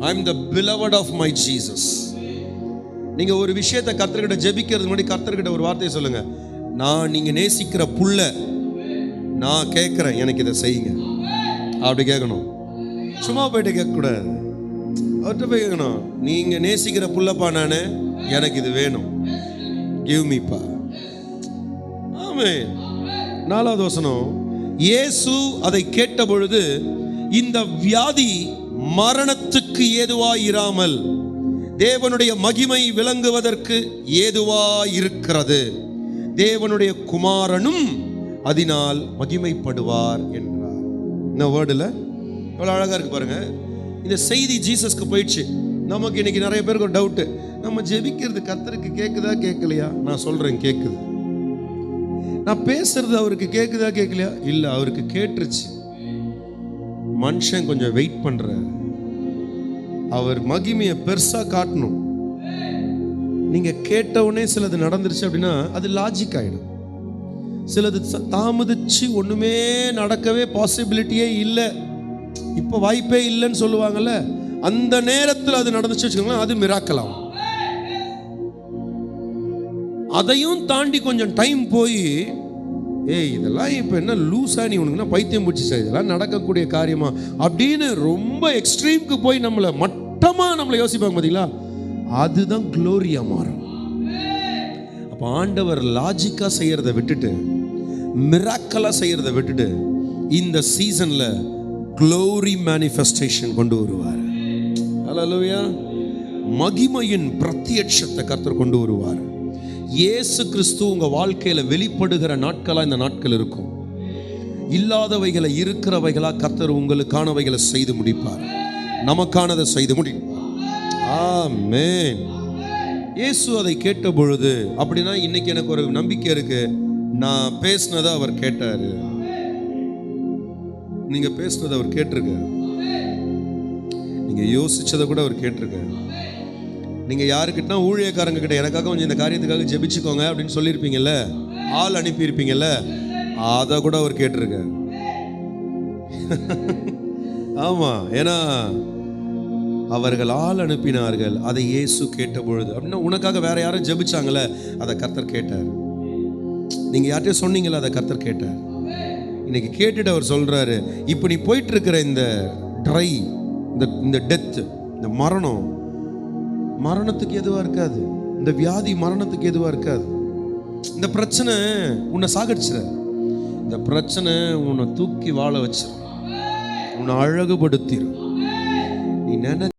I am the beloved of my Jesus. நீங்க ஒரு விஷயத்தை கர்த்தர்கிட்ட ஜெபிக்கிறது முன்னாடி கர்த்தர்கிட்ட ஒரு வார்த்தையை சொல்லுங்க. நான் நீங்க நேசிக்கிற புள்ள, நான் கேட்கிறேன், எனக்கு இதை செய்யுங்க. அப்படி கேட்கணும். சும்மா போயிட்டு கேட்கக்கூடாது. அவர்கிட்ட போய் கேட்கணும். நீங்க நேசிக்கிற புள்ளப்பா, நானு, எனக்கு இது வேணும், கிவ் மீப்பா. ஆமென். 4வது வசனம், இயேசு அதை கேட்ட பொழுது இந்த வியாதி மரணத்துக்கு ஏதுவாயிராமல் தேவனுடைய மகிமை விளங்குவதற்கு ஏதுவாயிருக்கிறது, தேவனுடைய குமாரனும் அதனால் மகிமைப்படுவார் என்றார். இந்த வேர்டில் எவ்வளோ அழகாக இருக்கு பாருங்க. இந்த செய்தி ஜீசஸ்க்கு போயிடுச்சு. நமக்கு இன்னைக்கு நிறைய பேருக்கு ஒரு டவுட்டு, நம்ம ஜெபிக்கிறது கர்த்தருக்கு கேட்குதா கேட்கலையா? நான் சொல்கிறேன், கேட்குது. நான் பேசுறது அவருக்கு கேட்குதா கேட்கலையா? இல்லை, அவருக்கு கேட்டுருச்சு. மனுஷன் கொஞ்சம் வெயிட் பண்ணுறாரு, அவர் மகிமையை பெருசாக காட்டணும். நீங்கள் கேட்டவுடனே சிலது நடந்துருச்சு அப்படின்னா அது லாஜிக் ஆகிடும். சிலது தாமதிச்சு ஒன்றுமே நடக்கவே பாசிபிலிட்டியே இல்லை, இப்போ வாய்ப்பே இல்லைன்னு சொல்லுவாங்கல்ல, அந்த நேரத்தில் அது நடந்துச்சு வச்சுக்கோங்களேன், அது மிராக்கலாம். அதையும் தாண்டி கொஞ்சம் டைம் போய், ஏய் இதெல்லாம் இப்போ என்ன லூஸா, நீ உனக்குன்னா பைத்தியம் பிடிச்சி, இதெல்லாம் நடக்கக்கூடிய காரியமா அப்படின்னு ரொம்ப எக்ஸ்ட்ரீமுக்கு போய் நம்மளை மட்டமாக நம்மளை யோசிப்பாங்க பார்த்தீங்களா, அதுதான் க்ளோரியா மாறும். அப்போ ஆண்டவர் லாஜிக்காக செய்கிறத விட்டுட்டு, மிராக்கலாக செய்கிறத விட்டுட்டு இந்த சீசனில் க்ளோரி மேனிஃபெஸ்டேஷன் கொண்டு வருவார். ஹல்லேலூயா. மகிமையின் பிரத்யட்சத்தை கர்த்தர் கொண்டு வருவார். இயேசு கிறிஸ்து உங்க வாழ்க்கையில வெளிப்படுகிற நாட்களா இந்த நாட்கள் இருக்கும். இல்லாதவைகளை இருக்கிறவைகளா கர்த்தர் உங்களுக்கானவைகளை செய்து முடிப்பார், நமக்கானதை செய்து முடிப்பார். ஆமென். இயேசு அதை கேட்ட பொழுது, அப்படின்னா இன்னைக்கு எனக்கு ஒரு நம்பிக்கை இருக்கு, நான் பேசினதை அவர் கேட்டாரு. நீங்க பேசினதை அவர் கேட்டிருக்காரு, நீங்க யோசிச்சதை கூட அவர் கேட்டிருக்காரு. நீங்க யாருக்கிட்ட ஊழியக்காரங்க கிட்ட எனக்காக கொஞ்சம் இந்த காரியத்துக்காக ஜெபிச்சுக்கோங்க அப்படின்னு சொல்லியிருப்பீங்கல்ல, ஆள் அனுப்பியிருப்பீங்கல்ல, அதை கூட அவர் கேட்டிருக்காரு. ஆமா, ஏன்னா அவர்கள் ஆள் அனுப்பினார்கள், அதை இயேசு கேட்ட பொழுது. அப்படின்னா உனக்காக வேற யாரும் ஜெபிச்சாங்கல்ல, அதை கர்த்தர் கேட்டார். நீங்க யார்கிட்டயும் சொன்னீங்கல்ல, அதை கர்த்தர் கேட்டார். இன்னைக்கு கேட்டுட்டு அவர் சொல்றாரு, இப்போ நீ போயிட்டு இருக்கிற இந்த ட்ரை, இந்த டெத், இந்த மரணத்துக்கு எதுவா இருக்காது. இந்த வியாதி மரணத்துக்கு எதுவா இருக்காது. இந்த பிரச்சனை உன்னை சாகடிச்சிட, இந்த பிரச்சனை உன்னை தூக்கி வாழ வச்சிடும், உன்னை அழகுபடுத்திடும். நீ நினை